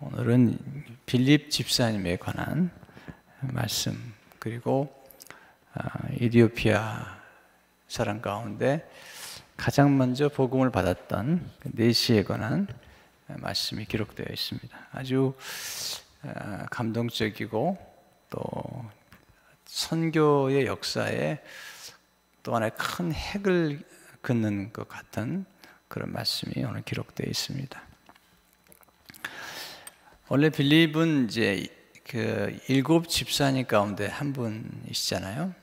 오늘은 빌립 집사님에 관한 말씀, 그리고 이디오피아 사람 가운데 가장 먼저 복음을 받았던 네시에 관한 말씀이 기록되어 있습니다. 아주 감동적이고 또 선교의 역사에 또 하나의 큰 핵을 긋는 것 같은 그런 말씀이 오늘 기록되어 있습니다. 원래 빌립은 이제 그 7 집사님 가운데 한 분이시잖아요.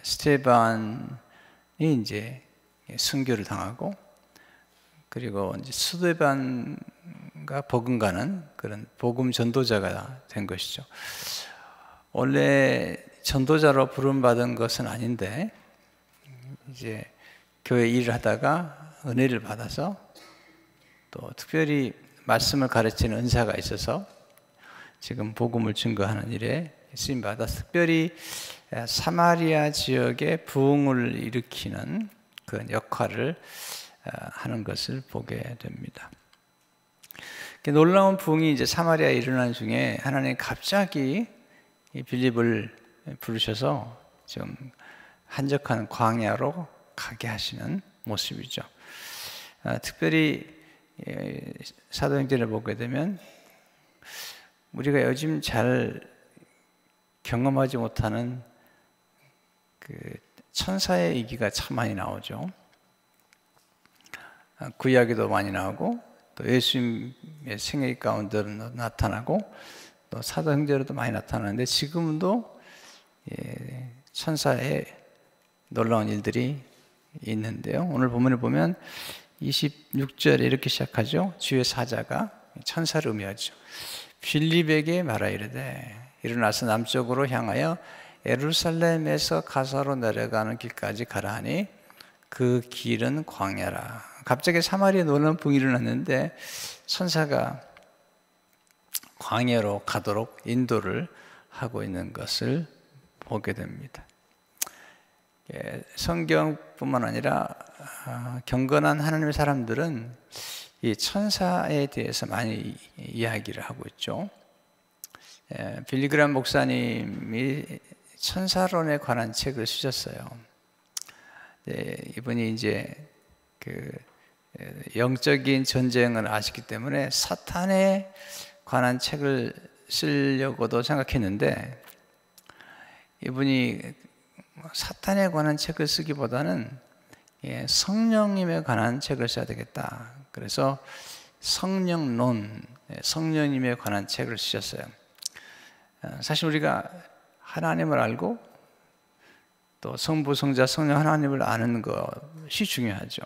스테반이 이제 순교를 당하고, 그리고 이제 스데반과 버금가는 그런 복음 전도자가 된 것이죠. 원래 전도자로 부름받은 것은 아닌데, 이제 교회 일을 하다가 은혜를 받아서 또 특별히 말씀을 가르치는 은사가 있어서 지금 복음을 증거하는 일에 쓰임받아 특별히 사마리아 지역에 부흥을 일으키는 그런 역할을 하는 것을 보게 됩니다. 놀라운 부흥이 이제 사마리아에 일어나는 중에 하나님이 갑자기 이 빌립을 부르셔서 좀 한적한 광야로 가게 하시는 모습이죠. 특별히 사도행전을 보게 되면 우리가 요즘 잘 경험하지 못하는 그 천사의 얘기가 참 많이 나오죠. 구약에도 많이 나오고 또 예수님의 생애 가운데도 나타나고 또 사도행전에도 많이 나타나는데, 지금도 천사의 놀라운 일들이 있는데요. 오늘 본문을 보면 26절에 이렇게 시작하죠. 주의 사자가 천사를 의미하죠. 빌립에게 말하 이르되 일어나서 남쪽으로 향하여 예루살렘에서 가사로 내려가는 길까지 가라 하니 그 길은 광야라. 갑자기 사마리아에 놀라운 부흥이 일어났는데 천사가 광야로 가도록 인도를 하고 있는 것을 보게 됩니다. 성경뿐만 아니라 경건한 하나님의 사람들은 이 천사에 대해서 많이 이야기를 하고 있죠. 빌리그람 목사님이 천사론에 관한 책을 쓰셨어요. 이분이 이제 그 영적인 전쟁을 아시기 때문에 사탄에 관한 책을 쓰려고도 생각했는데, 이분이 사탄에 관한 책을 쓰기보다는 성령님에 관한 책을 써야 되겠다. 그래서 성령론, 성령님에 관한 책을 쓰셨어요. 사실 우리가 하나님을 알고 또 성부, 성자, 성령 하나님을 아는 것이 중요하죠.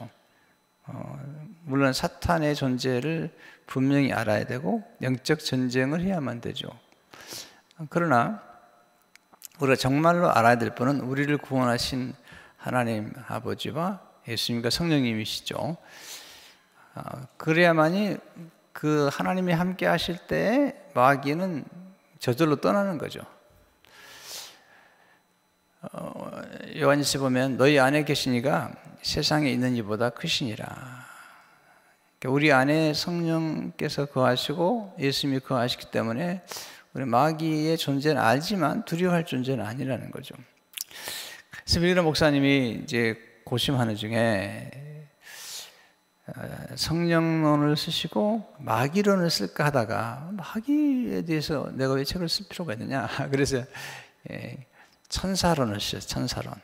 물론 사탄의 존재를 분명히 알아야 되고 영적 전쟁을 해야만 되죠. 그러나 우리가 정말로 알아야 될 분은 우리를 구원하신 하나님 아버지와 예수님과 성령님이시죠. 그래야만이 그 하나님이 함께 하실 때 마귀는 저절로 떠나는 거죠. 요한일서 보면 너희 안에 계시니가 세상에 있는 이보다 크시니라. 그러니까 우리 안에 성령께서 거하시고 예수님이 거하시기 때문에 우리 마귀의 존재는 알지만 두려워할 존재는 아니라는 거죠. 그래서 빌리그람 목사님이 이제 고심하는 중에 성령론을 쓰시고 마귀론을 쓸까 하다가 마귀에 대해서 내가 왜 책을 쓸 필요가 있느냐. 그래서 천사론을 쓰셨어요. 천사론.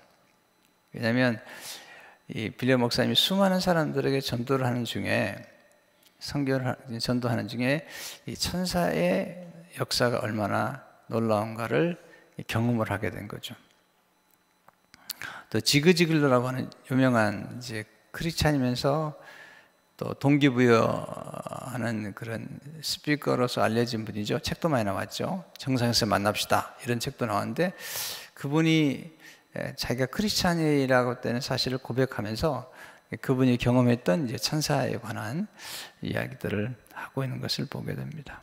왜냐하면 이 빌리그람 목사님이 수많은 사람들에게 전도를 하는 중에, 선교를 전도하는 중에 이 천사의 역사가 얼마나 놀라운가를 경험을 하게 된 거죠. 또 지그지글러라고 하는 유명한 이제 크리스찬이면서 또 동기부여하는 그런 스피커로서 알려진 분이죠. 책도 많이 나왔죠. 정상에서 만납시다 이런 책도 나왔는데, 그분이 자기가 크리스찬이라고 때는 사실을 고백하면서 그분이 경험했던 이제 천사에 관한 이야기들을 하고 있는 것을 보게 됩니다.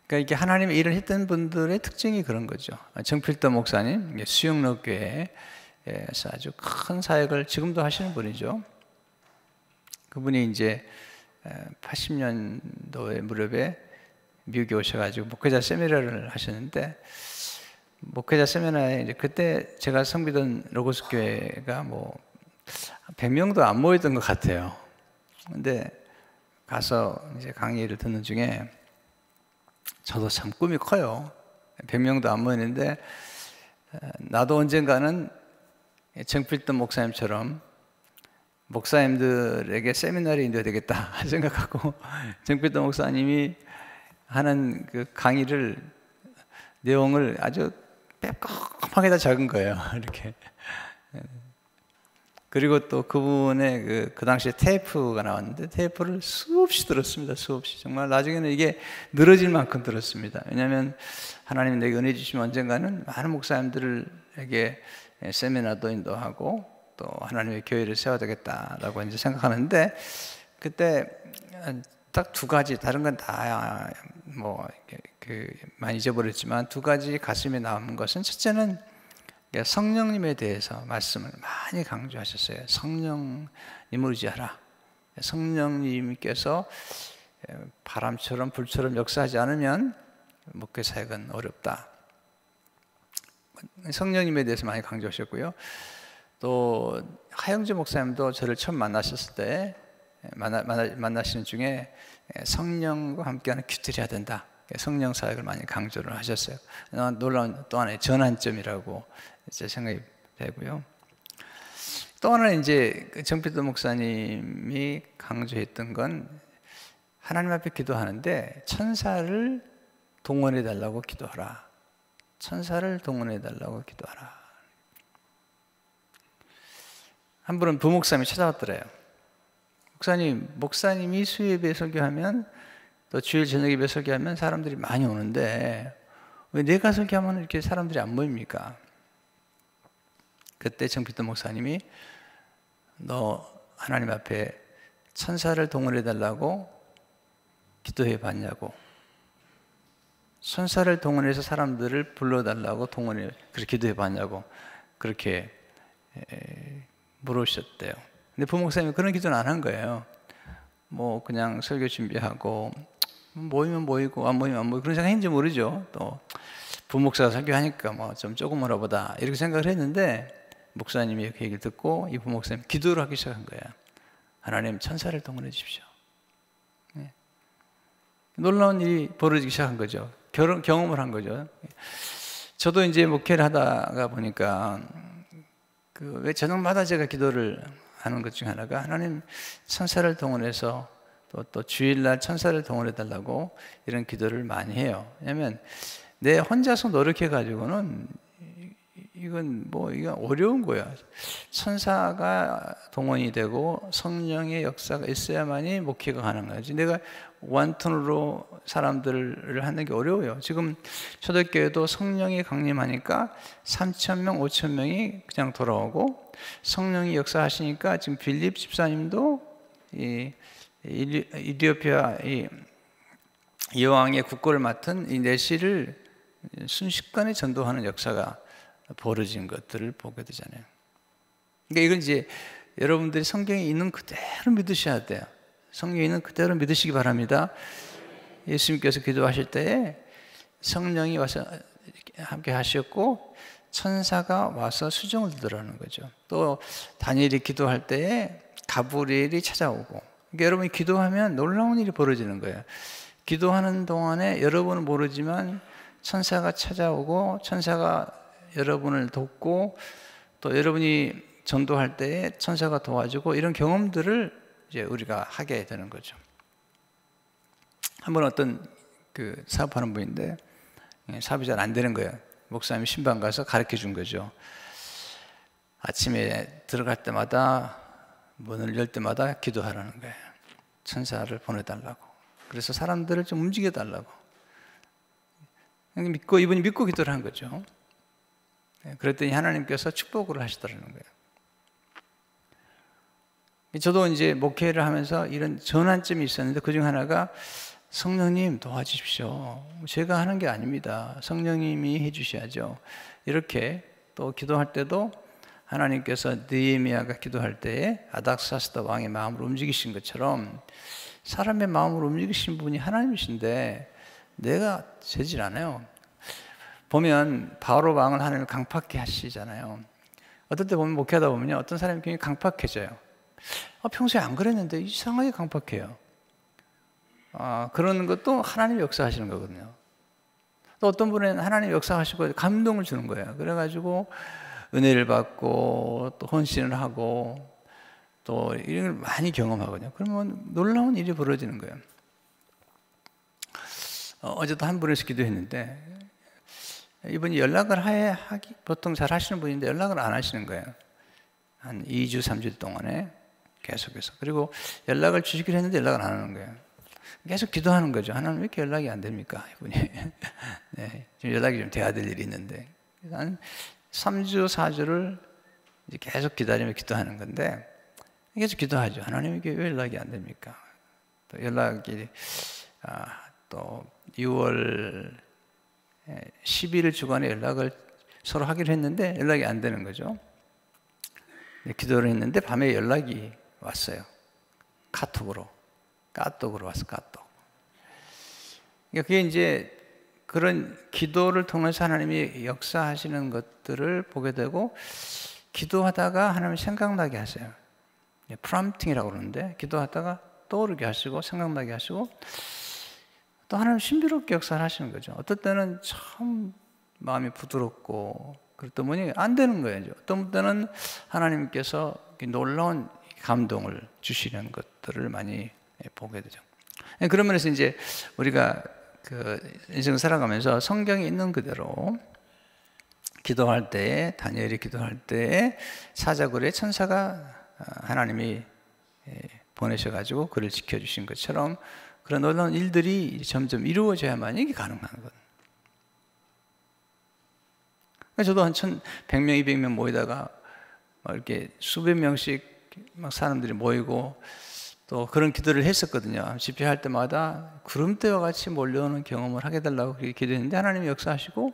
그러니까 이게 하나님의 일을 했던 분들의 특징이 그런 거죠. 정필도 목사님, 수영로 교회에서 아주 큰 사역을 지금도 하시는 분이죠. 그분이 이제 80년도에 무렵에 미국에 오셔가지고 목회자 세미나를 하셨는데, 목회자 세미나에 이제 그때 제가 섬기던 로고스 교회가 뭐 100명도 안 모였던 것 같아요. 근데 가서 이제 강의를 듣는 중에 저도 참 꿈이 커요. 100명도 안 모였는데 나도 언젠가는 정필돈 목사님처럼 목사님들에게 세미나리인도 되겠다 생각하고, 정필돈 목사님이 하는 그 강의를 내용을 아주 빼꼼하게 다 적은 거예요. 이렇게. 그리고 또 그분의 그 당시에 테이프가 나왔는데 테이프를 수없이 들었습니다. 수없이. 정말 나중에는 이게 늘어질 만큼 들었습니다. 왜냐하면 하나님이 내게 은혜 주시면 언젠가는 많은 목사님들에게 세미나도 인도하고 또 하나님의 교회를 세워야 되겠다라고 이제 생각하는데, 그때 딱 두 가지, 다른 건 다 뭐 많이 잊어버렸지만 두 가지 가슴에 남은 것은, 첫째는 성령님에 대해서 말씀을 많이 강조하셨어요. 성령님을 의지하라. 성령님께서 바람처럼 불처럼 역사하지 않으면 목회 사역은 어렵다. 성령님에 대해서 많이 강조하셨고요. 또 하영주 목사님도 저를 처음 만나셨을 때 만나시는 중에 성령과 함께하는 큐티를 해야 된다. 성령 사역을 많이 강조를 하셨어요. 놀라운 또 하나의 전환점이라고 제 생각이 되고요. 또 하나는 이제 정필돈 목사님이 강조했던 건, 하나님 앞에 기도하는데 천사를 동원해 달라고 기도하라. 천사를 동원해 달라고 기도하라. 한 분은 부목사님이 찾아왔더래요. 목사님이 수요예배 설교하면, 또 주일 저녁 예배 설교하면 사람들이 많이 오는데 왜 내가 설교하면 이렇게 사람들이 안 모입니까? 그때 정필돈 목사님이, 너 하나님 앞에 천사를 동원해 달라고 기도해 봤냐고, 천사를 동원해서 사람들을 불러달라고 그렇게 기도해 봤냐고 그렇게 물으셨대요. 근데 부목사님이 그런 기도는 안 한 거예요. 뭐 그냥 설교 준비하고 모이면 모이고 안 모이면 안 모이고 그런 생각했는지 모르죠. 또 부목사가 설교하니까 뭐 좀 조금 오나 보다 이렇게 생각을 했는데, 목사님이 그 얘기를 듣고 이 부목사님 기도를 하기 시작한 거예요. 하나님, 천사를 동원해 주십시오. 네. 놀라운 일이 벌어지기 시작한 거죠. 경험을 한 거죠. 저도 이제 목회를 하다가 보니까 왜 저녁마다 제가 기도를 하는 것 중 하나가, 하나님 천사를 동원해서 또 주일날 천사를 동원해 달라고 이런 기도를 많이 해요. 왜냐하면 내 혼자서 노력해 가지고는 이건 어려운 거야. 천사가 동원이 되고 성령의 역사가 있어야만이 목회가 가능한 거지. 내가 완턴으로 사람들을 하는 게 어려워요. 지금 초대교회도 성령이 강림하니까 3,000명, 5,000명이 그냥 돌아오고, 성령이 역사하시니까 지금 빌립 집사님도 이디오피아 여왕의 국고를 맡은 이 내시를 순식간에 전도하는 역사가 벌어진 것들을 보게 되잖아요. 그러니까 이건 이제 여러분들이 성경에 있는 그대로 믿으셔야 돼요. 성경에 있는 그대로 믿으시기 바랍니다. 예수님께서 기도하실 때에 성령이 와서 함께 하셨고 천사가 와서 수정을 들으라는 거죠. 또 다니엘이 기도할 때에 가브리엘이 찾아오고, 그러니까 여러분이 기도하면 놀라운 일이 벌어지는 거예요. 기도하는 동안에 여러분은 모르지만 천사가 찾아오고 천사가 여러분을 돕고, 또 여러분이 전도할 때에 천사가 도와주고, 이런 경험들을 이제 우리가 하게 되는 거죠. 한번 어떤 사업하는 분인데 사업이 잘 안 되는 거예요. 목사님이 신방 가서 가르쳐 준 거죠. 아침에 들어갈 때마다, 문을 열 때마다 기도하라는 거예요. 천사를 보내달라고. 그래서 사람들을 좀 움직여달라고. 이분이 믿고 기도를 한 거죠. 그랬더니 하나님께서 축복을 하시더라는 거예요. 저도 이제 목회를 하면서 이런 전환점이 있었는데, 그중 하나가 성령님 도와주십시오. 제가 하는 게 아닙니다. 성령님이 해주셔야죠. 이렇게 또 기도할 때도 하나님께서 느헤미야가 기도할 때에 아닥사스다 왕의 마음을 움직이신 것처럼 사람의 마음을 움직이신 분이 하나님이신데 내가 되질 않아요. 보면 바로 왕을 하나님 강팍해 하시잖아요. 어떨 때 보면 목회하다 보면요, 어떤 사람이 굉장히 강팍해져요. 평소에 안 그랬는데 이상하게 강팍해요. 그런 것도 하나님이 역사하시는 거거든요. 또 어떤 분은 하나님이 역사하시고 감동을 주는 거예요. 그래가지고 은혜를 받고 또 헌신을 하고 또 이런 걸 많이 경험하거든요. 그러면 놀라운 일이 벌어지는 거예요. 어제도 한 분에서 기도했는데 이분이 연락을 보통 잘 하시는 분인데 연락을 안 하시는 거예요. 한 2주, 3주 동안에 계속해서. 그리고 연락을 주시기로 했는데 연락을 안 하는 거예요. 계속 기도하는 거죠. 하나님 왜 이렇게 연락이 안 됩니까? 이분이. 네, 지금 연락이 좀 돼야 될 일이 있는데. 한 3주, 4주를 이제 계속 기다리며 기도하는 건데 계속 기도하죠. 하나님 왜 연락이 안 됩니까? 또 연락이 또 6월 11일 주간에 연락을 서로 하기로 했는데 연락이 안 되는 거죠. 기도를 했는데 밤에 연락이 왔어요. 카톡으로 왔어. 카톡. 그러니까 그게 이제 그런 기도를 통해서 하나님이 역사하시는 것들을 보게 되고 기도하다가 하나님 생각나게 하세요. 프롬프팅이라고 그러는데 기도하다가 떠오르게 하시고 생각나게 하시고 또 하나님 신비롭게 역사를 하시는 거죠. 어떨 때는 참 마음이 부드럽고 그랬더니 뭐니 안 되는 거예요. 어떤 때는 하나님께서 놀라운 감동을 주시는 것들을 많이 보게 되죠. 그런 면에서 이제 우리가 그 인생을 살아가면서 성경에 있는 그대로 기도할 때에 다니엘이 기도할 때에 사자굴에 천사가 하나님이 보내셔가지고 그를 지켜주신 것처럼 그런 놀라운 일들이 점점 이루어져야만 이게 가능한 거예요. 저도 한 100명, 200명 모이다가 막 이렇게 수백 명씩 막 사람들이 모이고 또 그런 기도를 했었거든요. 집회할 때마다 구름대와 같이 몰려오는 경험을 하게 달라고 그렇게 기도했는데 하나님이 역사하시고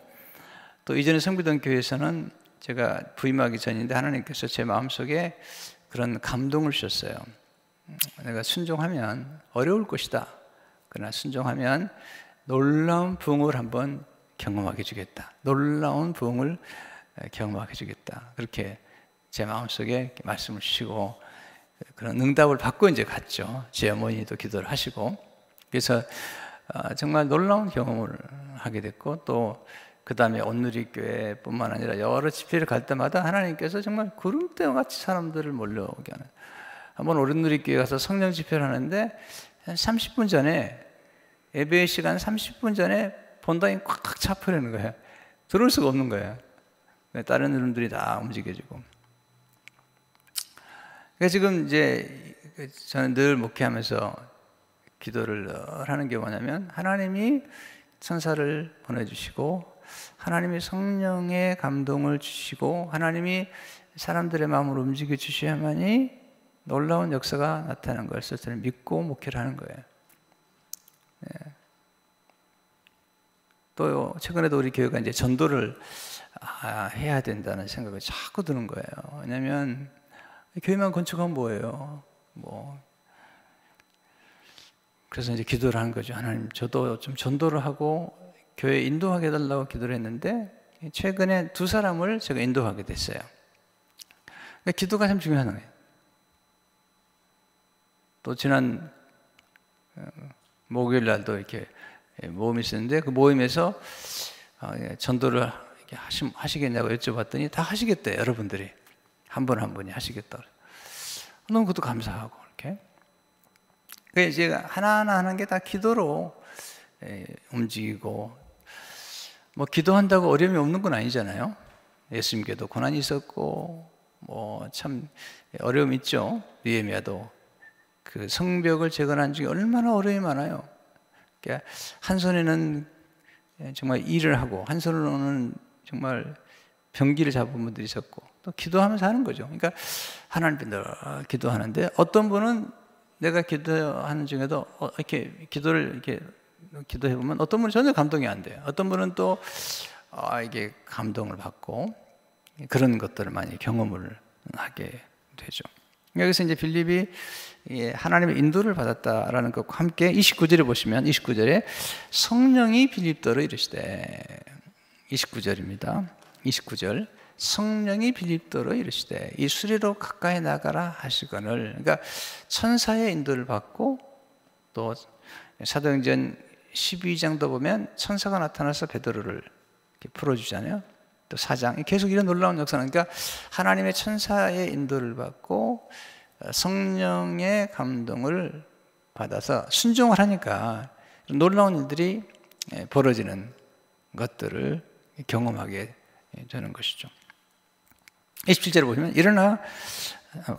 또 이전에 섬기던 교회에서는 제가 부임하기 전인데 하나님께서 제 마음속에 그런 감동을 주셨어요. 내가 순종하면 어려울 것이다. 그러나 순종하면 놀라운 부흥을 한번 경험하게 해주겠다. 놀라운 부흥을 경험하게 해주겠다. 그렇게 제 마음속에 말씀을 주시고 그런 응답을 받고 이제 갔죠. 제 어머니도 기도를 하시고 그래서 정말 놀라운 경험을 하게 됐고 또 그 다음에 온누리교회뿐만 아니라 여러 집회를 갈 때마다 하나님께서 정말 구름대와 같이 사람들을 몰려오게 하는 한번 온누리교회 가서 성령 집회를 하는데 한 30분 전에 예배 시간 30분 전에 본당이 꽉 차버리는 거예요. 들어올 수가 없는 거예요. 다른 이름들이 다 움직여지고. 그러니까 지금 이제 저는 늘 목회하면서 기도를 하는 게 뭐냐면 하나님이 천사를 보내주시고 하나님이 성령의 감동을 주시고 하나님이 사람들의 마음을 움직여 주셔야만이 놀라운 역사가 나타나는 것을 저는 믿고 목회를 하는 거예요. 네. 또 최근에도 우리 교회가 이제 전도를 해야 된다는 생각이 자꾸 드는 거예요. 왜냐하면 교회만 건축하면 뭐예요? 그래서 이제 기도를 하는 거죠. 하나님, 저도 좀 전도를 하고 교회 인도하게 해달라고 기도를 했는데 최근에 2사람을 제가 인도하게 됐어요. 그러니까 기도가 참 중요한 거예요. 또 지난 목요일 날도 이렇게 모임이 있었는데 그 모임에서 전도를 하시겠냐고 여쭤봤더니 다 하시겠대요. 여러분들이 한 분 한 분이 하시겠다. 너무 그것도 감사하고 이렇게. 그래서 제가 하나하나 하는 게 다 기도로 움직이고 기도한다고 어려움이 없는 건 아니잖아요. 예수님께도 고난이 있었고 참 어려움이 있죠. 느헤미야도 그 성벽을 재건한 중에 얼마나 어려움이 많아요. 그러니까 한 손에는 정말 일을 하고 한 손으로는 정말 병기를 잡은 분들이 있었고 또 기도하면서 하는 거죠. 그러니까 하나님께 늘 기도하는데 어떤 분은 내가 기도하는 중에도 이렇게 기도를 이렇게 기도해 보면 어떤 분은 전혀 감동이 안 돼요. 어떤 분은 또 이게 감동을 받고 그런 것들을 많이 경험을 하게 되죠. 여기서 이제 빌립이 하나님의 인도를 받았다라는 것과 함께 29절에 보시면 29절에 성령이 빌립더로 이르시되 29절입니다. 29절 성령이 빌립더로 이르시되 이 수레로 가까이 나가라 하시거늘. 그러니까 천사의 인도를 받고 또 사도행전 12장도 보면 천사가 나타나서 베드로를 이렇게 풀어주잖아요. 또 4장 계속 이런 놀라운 역사는 그러니까 하나님의 천사의 인도를 받고 성령의 감동을 받아서 순종을 하니까 놀라운 일들이 벌어지는 것들을 경험하게 되는 것이죠. 27절을 보시면 일어나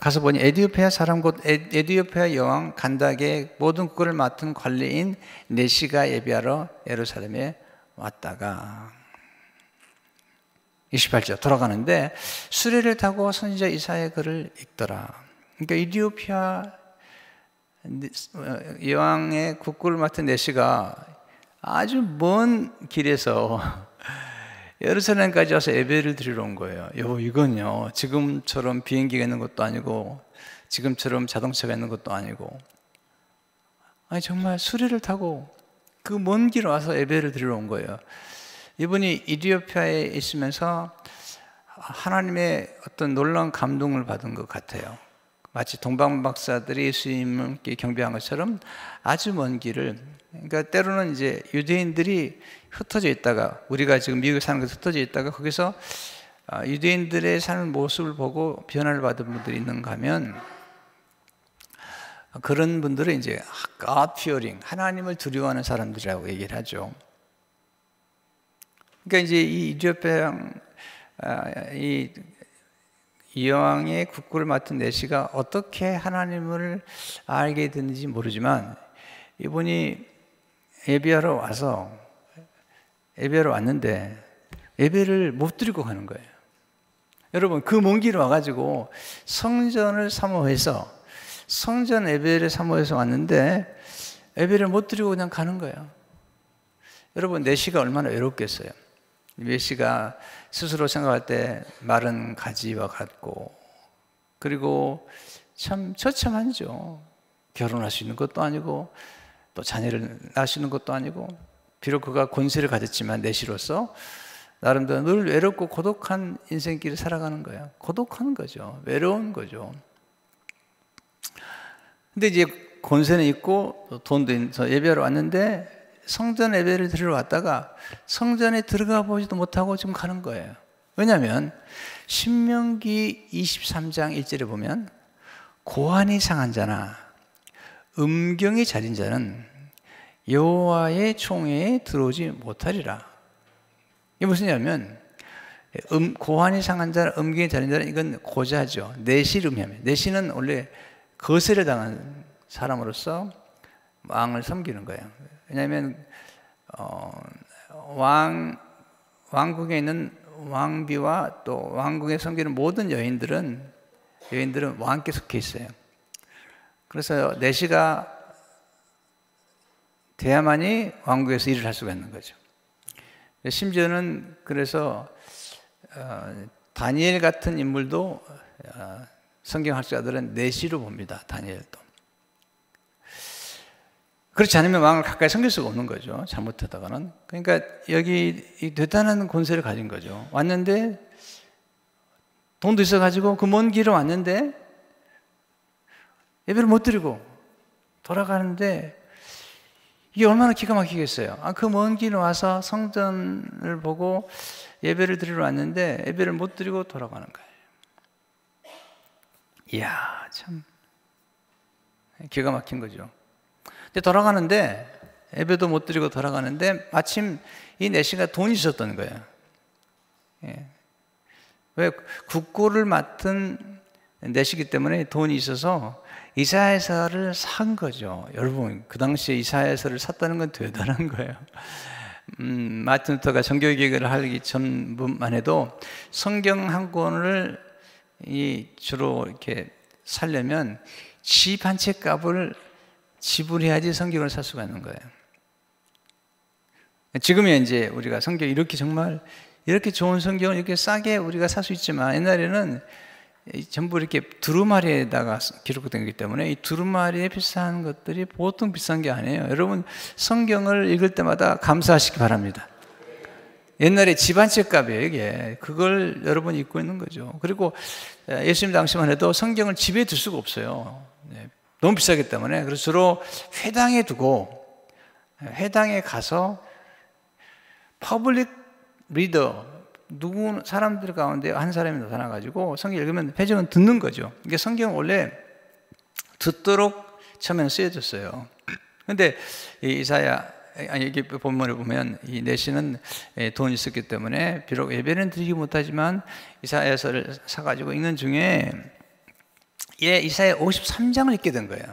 가서 보니 에디오피아 사람 곧 에디오피아 여왕 간닥의 모든 국고를 맡은 관리인 네시가 예비하러 예루살렘에 왔다가 28절 돌아가는데 수레를 타고 선지자 이사야의 글을 읽더라. 그러니까 에디오피아 여왕의 국고를 맡은 네시가 아주 먼 길에서 예루살렘까지 와서 예배를 드리러 온 거예요. 이건요 지금처럼 비행기가 있는 것도 아니고 지금처럼 자동차가 있는 것도 아니고 아니 정말 수레를 타고 그 먼 길 와서 예배를 드리러 온 거예요. 이분이 이디오피아에 있으면서 하나님의 어떤 놀라운 감동을 받은 것 같아요. 마치 동방 박사들이 예수님을 경배한 것처럼 아주 먼 길을, 그러니까 때로는 이제 유대인들이 흩어져 있다가 우리가 지금 미국에 사는 곳에 흩어져 있다가 거기서 유대인들의 사는 모습을 보고 변화를 받은 분들이 있는가 하면 그런 분들은 이제 God fearing, 하나님을 두려워하는 사람들이라고 얘기를 하죠. 그러니까 이제 이 이디오피아 이 여왕의 국고를 맡은 네시가 어떻게 하나님을 알게 됐는지 모르지만 이분이 예배하러 왔는데 예배를 못 드리고 가는 거예요. 여러분 그 먼 길 와가지고 성전을 사모해서 성전 예배를 사모해서 왔는데 예배를 못 드리고 그냥 가는 거예요. 여러분 네시가 얼마나 외롭겠어요. 네시가 스스로 생각할 때 마른 가지와 같고 그리고 참 처참하죠. 결혼할 수 있는 것도 아니고 또 자녀를 낳을 수 있는 것도 아니고 비록 그가 권세를 가졌지만 네시로서 나름대로 늘 외롭고 고독한 인생길을 살아가는 거예요. 고독한 거죠. 외로운 거죠. 근데 이제 권세는 있고 돈도 있어서 예배하러 왔는데 성전 예배를 드리러 왔다가 성전에 들어가 보지도 못하고 지금 가는 거예요. 왜냐하면 신명기 23장 1절에 보면 고환이 상한 자나 음경이 자린 자는 여호와의 총회에 들어오지 못하리라. 이게 무슨 얘기냐면 고환이 상한 자나 음경이 자린 자는 이건 고자죠. 내시를 의미합니다. 내시는 원래 거세를 당한 사람으로서 왕을 섬기는 거예요. 왜냐하면 왕국에 있는 왕비와 또 왕국에 섬기는 모든 여인들은 왕께 속해 있어요. 그래서 내시가 돼야만이 왕국에서 일을 할 수가 있는 거죠. 심지어는 그래서 다니엘 같은 인물도 성경학자들은 내시로 봅니다. 다니엘도. 그렇지 않으면 왕을 가까이 섬길 수가 없는 거죠. 잘못하다가는. 그러니까 여기 대단한 권세를 가진 거죠. 왔는데 돈도 있어가지고 그 먼 길을 왔는데 예배를 못 드리고 돌아가는데 이게 얼마나 기가 막히겠어요. 그 먼 길을 와서 성전을 보고 예배를 드리러 왔는데 예배를 못 드리고 돌아가는 거예요. 이야, 참 기가 막힌 거죠. 근데 돌아가는데 예배도 못 드리고 돌아가는데 마침 이 내시가 돈이 있었던 거예요. 왜? 국고를 맡은 내시기 때문에 돈이 있어서 이사야서를 산 거죠. 여러분 그 당시에 이사야서를 샀다는 건 대단한 거예요. 마틴 루터가 정교개혁을 하기 전만 해도 성경 한 권을 주로 이렇게 살려면 집 한 채 값을 지불해야지 성경을 살 수가 있는 거예요. 지금은 이제 우리가 성경 이렇게 정말 이렇게 좋은 성경을 이렇게 싸게 우리가 살 수 있지만 옛날에는 전부 이렇게 두루마리에다가 기록된 거기 때문에 이 두루마리에 비싼 것들이 보통 비싼 게 아니에요. 여러분 성경을 읽을 때마다 감사하시기 바랍니다. 옛날에 집 한 채 값이에요, 이게. 그걸 여러분이 읽고 있는 거죠. 그리고 예수님 당시만 해도 성경을 집에 둘 수가 없어요. 너무 비싸기 때문에. 그래서 주로 회당에 두고, 회당에 가서 퍼블릭 리더, 누구 사람들 가운데 한 사람이 나타나가지고 성경 읽으면 회중은 듣는 거죠. 이게 성경 원래 듣도록 처음에는 쓰여졌어요. 근데 이사야, 이게 본문을 보면 이 내시는 돈이 있었기 때문에 비록 예배는 드리지 못하지만 이사야서를 사가지고 읽는 중에 이사야 53장을 읽게 된 거예요.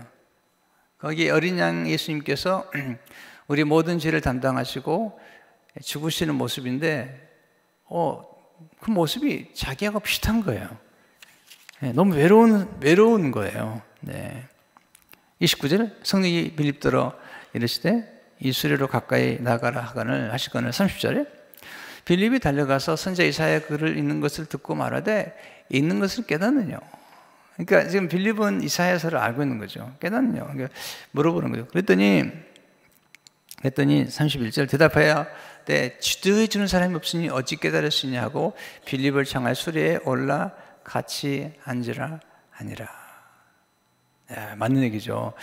거기 어린 양 예수님께서 우리 모든 죄를 담당하시고 죽으시는 모습인데 그 모습이 자기하고 비슷한 거예요. 너무 외로운 거예요. 29절 성령이 빌립더러 이르시되 이수리로 가까이 나가라 하시거늘 30절에 빌립이 달려가서 선지자 이사야 글을 읽는 것을 듣고 말하되 읽는 것을 깨닫느냐. 그러니까 지금 빌립은 이사야서를 알고 있는 거죠. 깨닫느냐. 그러니까 물어보는 거죠. 그랬더니 31절 대답하여 때 지도해 주는 사람이 없으니 어찌 깨달을 수 있냐 하고 빌립을 향하여 수레에 올라 같이 앉으라 하니라. 맞는 얘기죠.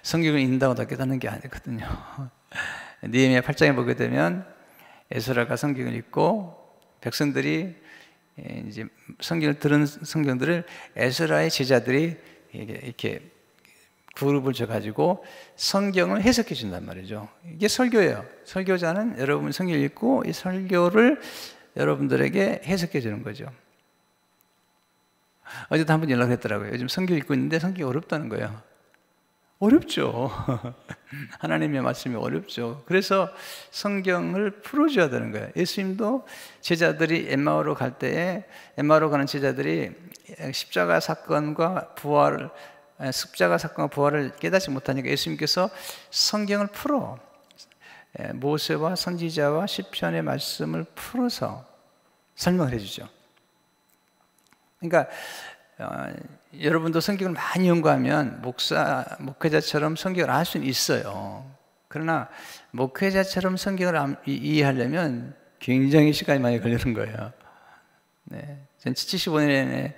성경을 읽는다고 다 깨닫는 게 아니거든요. 느헤미야 8장에 보게 되면 에스라가 성경을 읽고 백성들이 이제 성경을 들은 성경들을 에스라의 제자들이 이렇게 그룹을 져가지고 성경을 해석해 준단 말이죠. 이게 설교예요. 설교자는 여러분 성경을 읽고 이 설교를 여러분들에게 해석해 주는 거죠. 어제도 한 번 연락했더라고요. 요즘 성경 읽고 있는데 성경이 어렵다는 거예요. 어렵죠. 하나님의 말씀이 어렵죠. 그래서 성경을 풀어줘야 되는 거예요. 예수님도 제자들이 엠마오로 갈 때에 엠마오로 가는 제자들이 십자가 사건과 부활을 깨닫지 못하니까 예수님께서 성경을 풀어 모세와 선지자와 시편의 말씀을 풀어서 설명을 해주죠. 그러니까 여러분도 성경을 많이 연구하면 목회자처럼 성경을 알 수는 있어요. 그러나 목회자처럼 성경을 이해하려면 굉장히 시간이 많이 걸리는 거예요. 전 75년에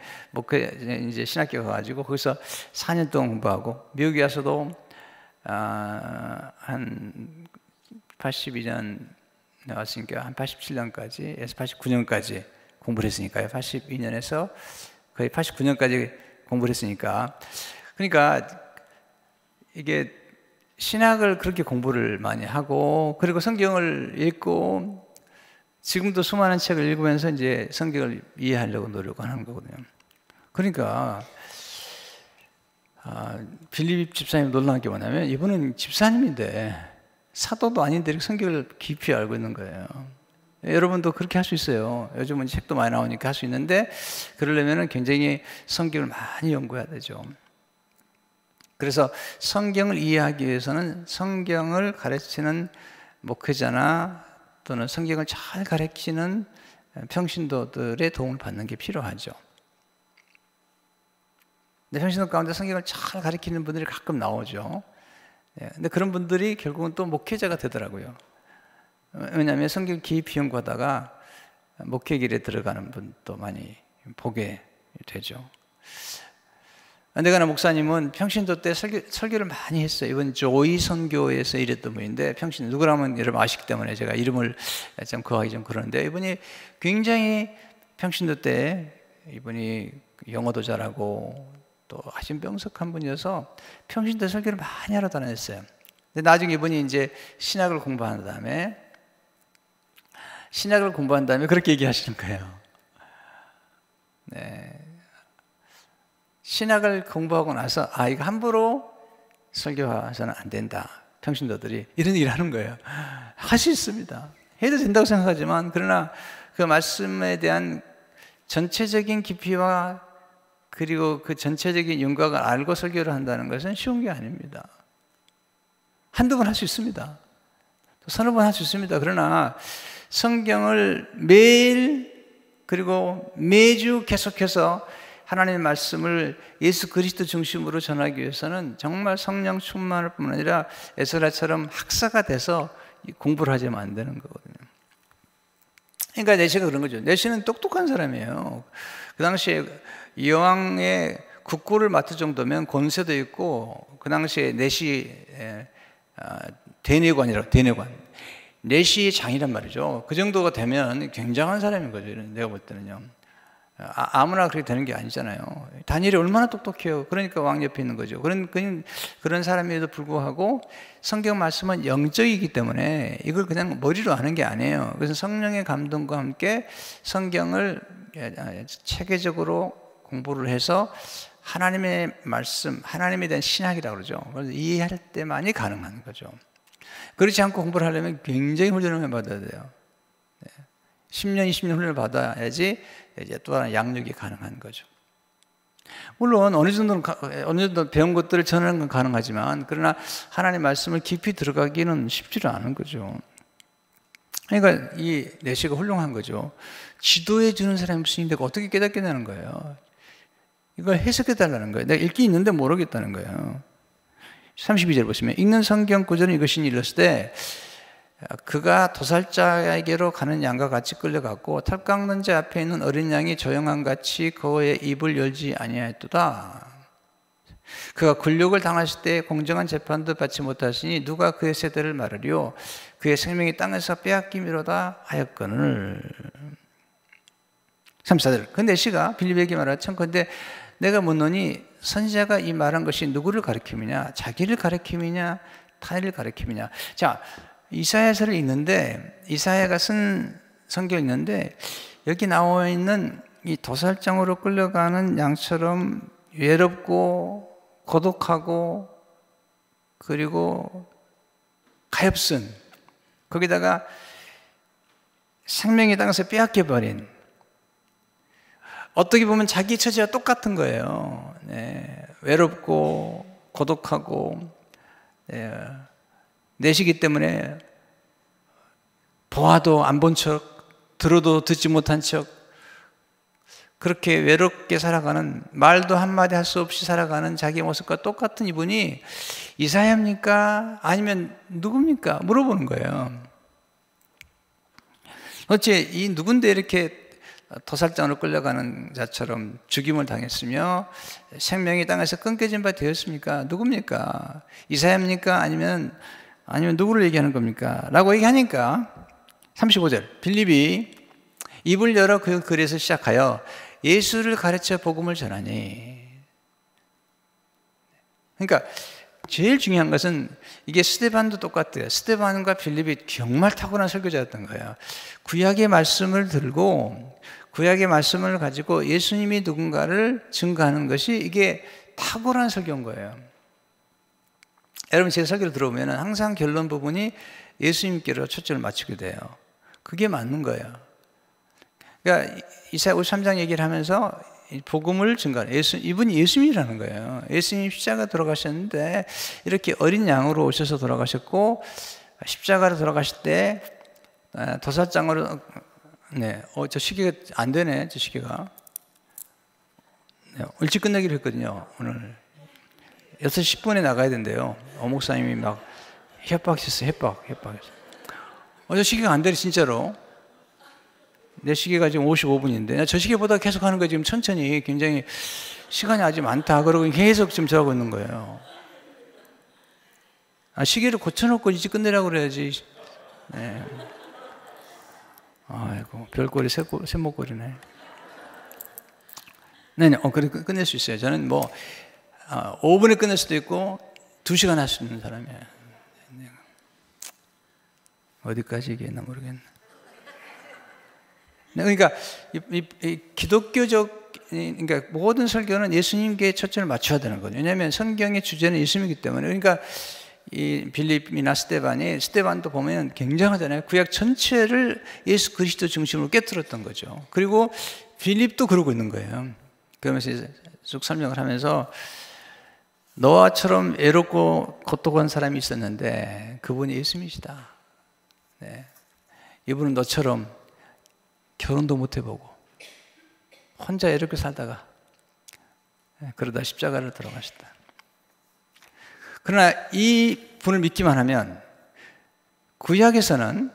이제 신학교 가가지고 거기서 4년 동안 공부하고 미국에 와서도 한 82년 나왔으니까 한 87년까지, 89년까지 공부를 했으니까요. 82년에서 거의 89년까지 공부를 했으니까. 그러니까 이게 신학을 그렇게 공부를 많이 하고 그리고 성경을 읽고 지금도 수많은 책을 읽으면서 이제 성경을 이해하려고 노력하는 거거든요. 그러니까 빌립 집사님 놀라운 게 뭐냐면 이분은 집사님인데 사도도 아닌데 성경을 깊이 알고 있는 거예요. 여러분도 그렇게 할 수 있어요. 요즘은 책도 많이 나오니까 할 수 있는데 그러려면 굉장히 성경을 많이 연구해야 되죠. 그래서 성경을 이해하기 위해서는 성경을 가르치는 목회자나 또는 성경을 잘 가르치는 평신도들의 도움을 받는 게 필요하죠. 근데 평신도 가운데 성경을 잘 가르치는 분들이 가끔 나오죠. 근데 그런 분들이 결국은 또 목회자가 되더라고요. 왜냐하면 성경 깊이 연구하다가 목회 길에 들어가는 분도 많이 보게 되죠. 안데가나 목사님은 평신도 때 설교를 많이 했어요. 이번 조이 선교에서 일했던 분인데 평신 누구라면 여러분 아시기 때문에 제가 이름을 좀 구하기 좀 그러는데 이분이 굉장히 평신도 때 이분이 영어도 잘하고 또 하신병석한 분이어서 평신도 설교를 많이 하러 다녔어요. 근데 나중에 이분이 이제 신학을 공부한 다음에 그렇게 얘기하시는 거예요. 신학을 공부하고 나서 이거 함부로 설교해서는 안 된다. 평신도들이 이런 얘기를 하는 거예요. 할 수 있습니다. 해도 된다고 생각하지만 그러나 그 말씀에 대한 전체적인 깊이와 그리고 그 전체적인 윤곽을 알고 설교를 한다는 것은 쉬운 게 아닙니다. 한두 번 할 수 있습니다. 서너 번 할 수 있습니다. 그러나 성경을 매일 그리고 매주 계속해서 하나님의 말씀을 예수 그리스도 중심으로 전하기 위해서는 정말 성령 충만할 뿐만 아니라 에스라처럼 학사가 돼서 공부를 하지만 안 되는 거거든요. 그러니까 내시가 그런 거죠. 내시는 똑똑한 사람이에요. 그 당시에 여왕의 국고를 맡을 정도면 권세도 있고, 그 당시에 내시 대내관이라고, 대내관, 내시 장이란 말이죠. 그 정도가 되면 굉장한 사람인 거죠. 내가 볼 때는요. 아무나 그렇게 되는 게 아니잖아요. 다니엘이 얼마나 똑똑해요. 그러니까 왕 옆에 있는 거죠. 그런 사람에도 불구하고 성경 말씀은 영적이기 때문에 이걸 그냥 머리로 아는 게 아니에요. 그래서 성령의 감동과 함께 성경을 체계적으로 공부를 해서 하나님의 말씀, 하나님에 대한 신학이라고 그러죠. 그래서 이해할 때만이 가능한 거죠. 그렇지 않고 공부를 하려면 굉장히 훈련을 받아야 돼요. 10년, 20년 훈련을 받아야지 이제 또 하나 양육이 가능한 거죠. 물론 어느 정도 배운 것들을 전하는 건 가능하지만, 그러나 하나님의 말씀을 깊이 들어가기는 쉽지는 않은 거죠. 그러니까 이 내시가 훌륭한 거죠. 지도해 주는 사람이 없으니 내가 어떻게 깨닫겠냐는 거예요. 이걸 해석해 달라는 거예요. 내가 읽기 있는데 모르겠다는 거예요. 32절 보시면, 읽는 성경 구절은 이것이 일렀을 때 그가 도살자에게로 가는 양과 같이 끌려갔고 털 깎는 자 앞에 있는 어린 양이 조용한 같이 그의 입을 열지 아니하였도다. 그가 굴욕을 당하실 때 공정한 재판도 받지 못하시니 누가 그의 세대를 말하리요. 그의 생명이 땅에서 빼앗김이로다 하였거늘. 34절. 그 내시가 빌립에게 말하여 청컨대 내가 묻노니 선지자가 이 말한 것이 누구를 가리킴이냐? 자기를 가리킴이냐? 타인을 가리킴이냐? 자, 이사야서를 읽는데, 이사야가 쓴 성경이 있는데, 여기 나와 있는 이 도살장으로 끌려가는 양처럼 외롭고 고독하고 그리고 가엾은, 거기다가 생명이 땅에서 빼앗겨버린, 어떻게 보면 자기 처지와 똑같은 거예요. 네, 외롭고 고독하고, 네, 내시기 때문에 보아도 안 본 척, 들어도 듣지 못한 척, 그렇게 외롭게 살아가는, 말도 한마디 할 수 없이 살아가는 자기 모습과 똑같은 이분이 이사야입니까? 아니면 누굽니까? 물어보는 거예요. 어째 이 누군데 이렇게 도살장으로 끌려가는 자처럼 죽임을 당했으며 생명이 땅에서 끊겨진 바 되었습니까? 누굽니까? 이사야입니까? 아니면 누구를 얘기하는 겁니까? 라고 얘기하니까 35절, 빌립이 입을 열어 그 글에서 시작하여 예수를 가르쳐 복음을 전하니. 그러니까 제일 중요한 것은 이게 스데반도 똑같아요. 스데반과 빌립이 정말 탁월한 설교자였던 거예요. 구약의 말씀을 들고 구약의 말씀을 가지고 예수님이 누군가를 증거하는 것이 이게 탁월한 설교인 거예요. 여러분 제 설교를 들어보면 항상 결론 부분이 예수님께로 초점을 맞추게 돼요. 그게 맞는 거예요. 그러니까 이사야 53장 얘기를 하면서 복음을 증거하는, 이분이 예수님이라는 거예요. 예수님 십자가 돌아가셨는데 이렇게 어린 양으로 오셔서 돌아가셨고, 십자가로 돌아가실 때 도살장으로, 네, 저 시계가 안 되네, 저 시계가. 네, 일찍 끝내기로 했거든요. 오늘 6시 10분에 나가야 된대요. 목사님이 막 협박했어요. 협박했어요. 저 시계가 안 되네, 진짜로. 내 시계가 지금 55분인데 저 시계보다 계속 하는 거 지금 천천히, 굉장히 시간이 아직 많다 그러고 계속 지금 저러고 있는 거예요. 시계를 고쳐놓고 이제 끝내라고 그래야지. 네. 아이고, 별꼴이 샘목꼴이네. 네네, 그래 끝낼 수 있어요. 저는 뭐 5분에 끝낼 수도 있고 2시간 할 수 있는 사람이에요. 어디까지 얘기했나 모르겠네. 그러니까 이 기독교적, 그러니까 모든 설교는 예수님께 초점을 맞춰야 되는 거죠. 왜냐하면 성경의 주제는 예수님이기 때문에. 그러니까 이 빌립이나 스데반도 보면 굉장하잖아요. 구약 전체를 예수 그리스도 중심으로 깨뜨렸던 거죠. 그리고 빌립도 그러고 있는 거예요. 그러면서 쭉 설명을 하면서 너와처럼 외롭고 고독한 사람이 있었는데 그분이 예수님이시다. 네. 이분은 너처럼 결혼도 못 해보고 혼자 이렇게 살다가 그러다 십자가를 돌아가셨다. 그러나 이 분을 믿기만 하면 구약에서는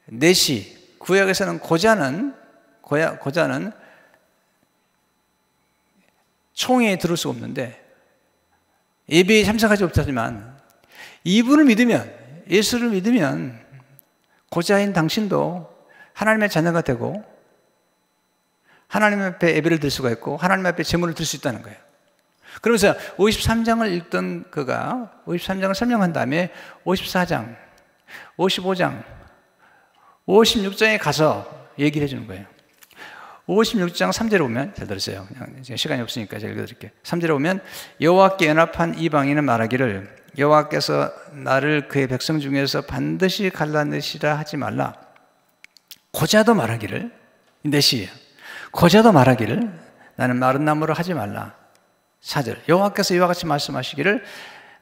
내시, 구약에서는 고자는 총회에 들을 수가 없는데 예배에 참석하지 못하지만 이분을 믿으면, 예수를 믿으면 고자인 당신도 하나님의 자녀가 되고 하나님 앞에 예배를 드릴 수가 있고 하나님 앞에 제물을 드릴 수 있다는 거예요. 그러면서 53장을 읽던 그가 53장을 설명한 다음에 54장, 55장, 56장에 가서 얘기를 해주는 거예요. 56장 3절에 보면, 잘 들으세요. 그냥 시간이 없으니까 제가 읽어드릴게요. 3절에 보면 여호와께 연합한 이방인은 말하기를 여호와께서 나를 그의 백성 중에서 반드시 갈라내시라 하지 말라. 고자도 말하기를, 내시예요. 고자도 말하기를 나는 마른 나무로 하지 말라. 4절 여호와께서 이와 같이 말씀하시기를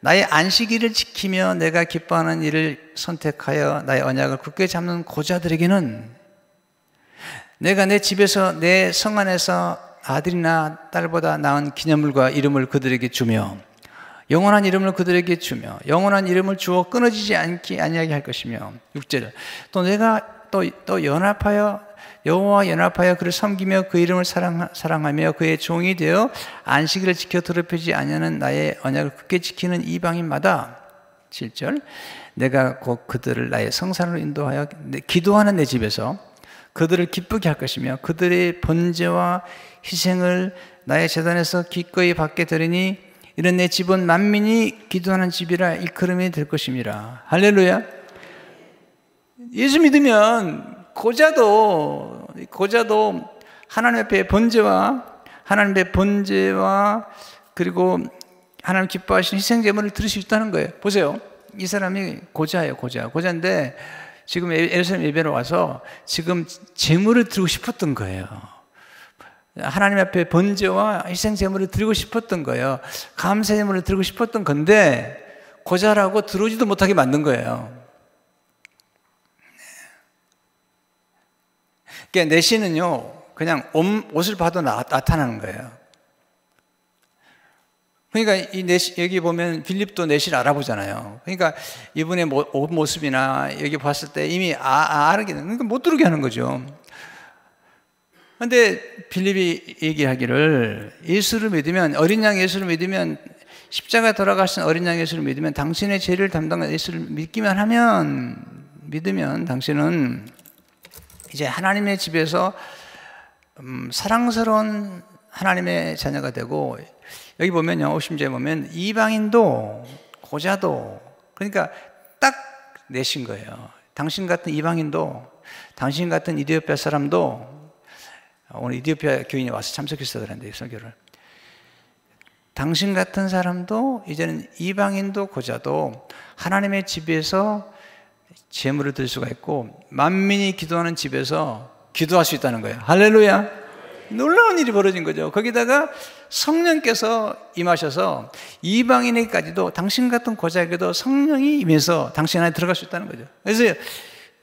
나의 안식일을 지키며 내가 기뻐하는 일을 선택하여 나의 언약을 굳게 잡는 고자들에게는 내가 내 집에서 내 성 안에서 아들이나 딸보다 나은 기념물과 이름을 그들에게 주며 영원한 이름을 그들에게 주며 영원한 이름을 주어 끊어지지 아니하게 할 것이며 6절 또 내가 또 연합하여 여호와 연합하여 그를 섬기며 그 이름을 사랑하며 그의 종이 되어 안식일을 지켜 더럽히지 아니하는 나의 언약을 굳게 지키는 이방인마다 7절 내가 곧 그들을 나의 성산으로 인도하여 기도하는 내 집에서 그들을 기쁘게 할 것이며 그들의 번제와 희생을 나의 제단에서 기꺼이 받게 되리니 이런 내 집은 만민이 기도하는 집이라 일컬음이 될 것임이라. 할렐루야. 예수 믿으면 고자도 하나님 앞에 번제와 그리고 하나님 기뻐하시는 희생 제물을 드릴 수 있다는 거예요. 보세요. 이 사람이 고자예요. 고자인데 지금 예루살렘 예배로 와서 지금 제물을 드리고 싶었던 거예요. 하나님 앞에 번제와 희생 제물을 드리고 싶었던 거예요. 감사 제물을 드리고 싶었던 건데 고자라고 들어오지도 못하게 만든 거예요. 그러니까 내시는요 그냥 옷을 봐도 나타나는 거예요. 그러니까 이 내시, 여기 보면 빌립도 내시를 알아보잖아요. 그러니까 이분의 옷 모습이나 여기 봤을 때 이미 알게 되는, 그러니까 못 들어오게 하는 거죠. 그런데 빌립이 얘기하기를 예수를 믿으면, 어린 양 예수를 믿으면, 십자가에 돌아가신 어린 양 예수를 믿으면, 당신의 죄를 담당한 예수를 믿으면 당신은 이제 하나님의 집에서 사랑스러운 하나님의 자녀가 되고, 여기 보면요, 50절에 보면 이방인도 고자도, 그러니까 딱 내신 거예요. 당신 같은 이방인도, 당신 같은 이디오피아 사람도, 오늘 이디오피아 교인이 와서 참석했어야 되는데, 설교를. 당신 같은 사람도 이제는 이방인도 고자도 하나님의 집에서 제물을 드릴 수가 있고 만민이 기도하는 집에서 기도할 수 있다는 거예요. 할렐루야. 놀라운 일이 벌어진 거죠. 거기다가 성령께서 임하셔서 이방인에게까지도 당신 같은 고자에게도 성령이 임해서 당신 안에 들어갈 수 있다는 거죠. 그래서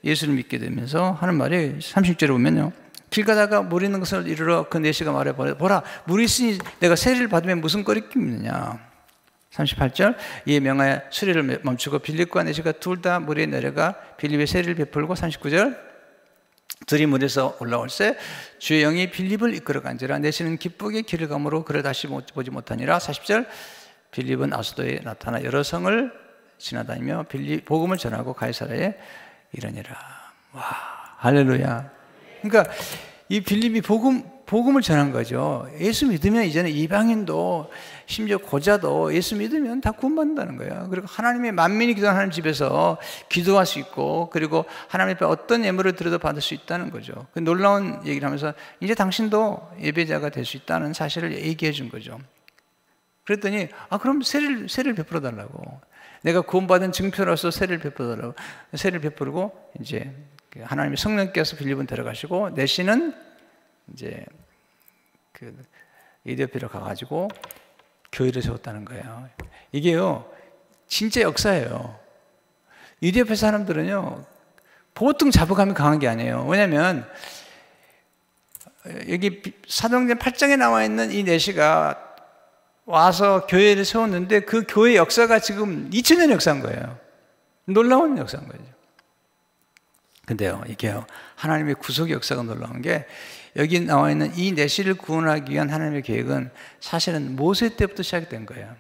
예수를 믿게 되면서 하는 말이 30절에 보면요, 길 가다가 물 있는 것을 이르러 그 내시가 말해 보라, 물이 있으니 내가 세례를 받으면 무슨 거리낌이 있느냐. 38절 이에 명하여 수레를 멈추고 빌립과 내시가 둘 다 물에 내려가 빌립의 세례를 베풀고 39절 둘이 물에서 올라올새 주의 영이 빌립을 이끌어 간지라 내시는 기쁘게 길을 가므로 그를 다시 보지 못하니라. 40절 빌립은 아수도에 나타나 여러 성을 지나다니며 복음을 전하고 가이사라에 이르니라. 와, 할렐루야. 그러니까 이 빌립이 복음을 전한 거죠. 예수 믿으면 이제는 이방인도 심지어 고자도 예수 믿으면 다 구원받는다는 거예요. 그리고 하나님의 만민이 기도하는 하나님 집에서 기도할 수 있고, 그리고 하나님 앞에 어떤 예물을 드려도 받을 수 있다는 거죠. 그 놀라운 얘기를 하면서 이제 당신도 예배자가 될 수 있다는 사실을 얘기해 준 거죠. 그랬더니 그럼 세례를 베풀어 달라고, 내가 구원받은 증표로서 세례를 베풀어 달라고, 세례를 베풀고 이제 하나님의 성령께서 빌립은 데려가시고 내시는 이제 그 이디오피아로 가가지고 교회를 세웠다는 거예요. 이게요 진짜 역사예요. 이디오피아 사람들은요 보통 자부감이 강한 게 아니에요. 왜냐하면 여기 사도행전 8장에 나와 있는 이 내시가 와서 교회를 세웠는데 그 교회 역사가 지금 2000년 역사인 거예요. 놀라운 역사인 거죠. 근데요, 이게요, 하나님의 구속 역사가 놀라운 게 여기 나와 있는 이 내시를 구원하기 위한 하나님의 계획은 사실은 모세 때부터 시작된 거예요.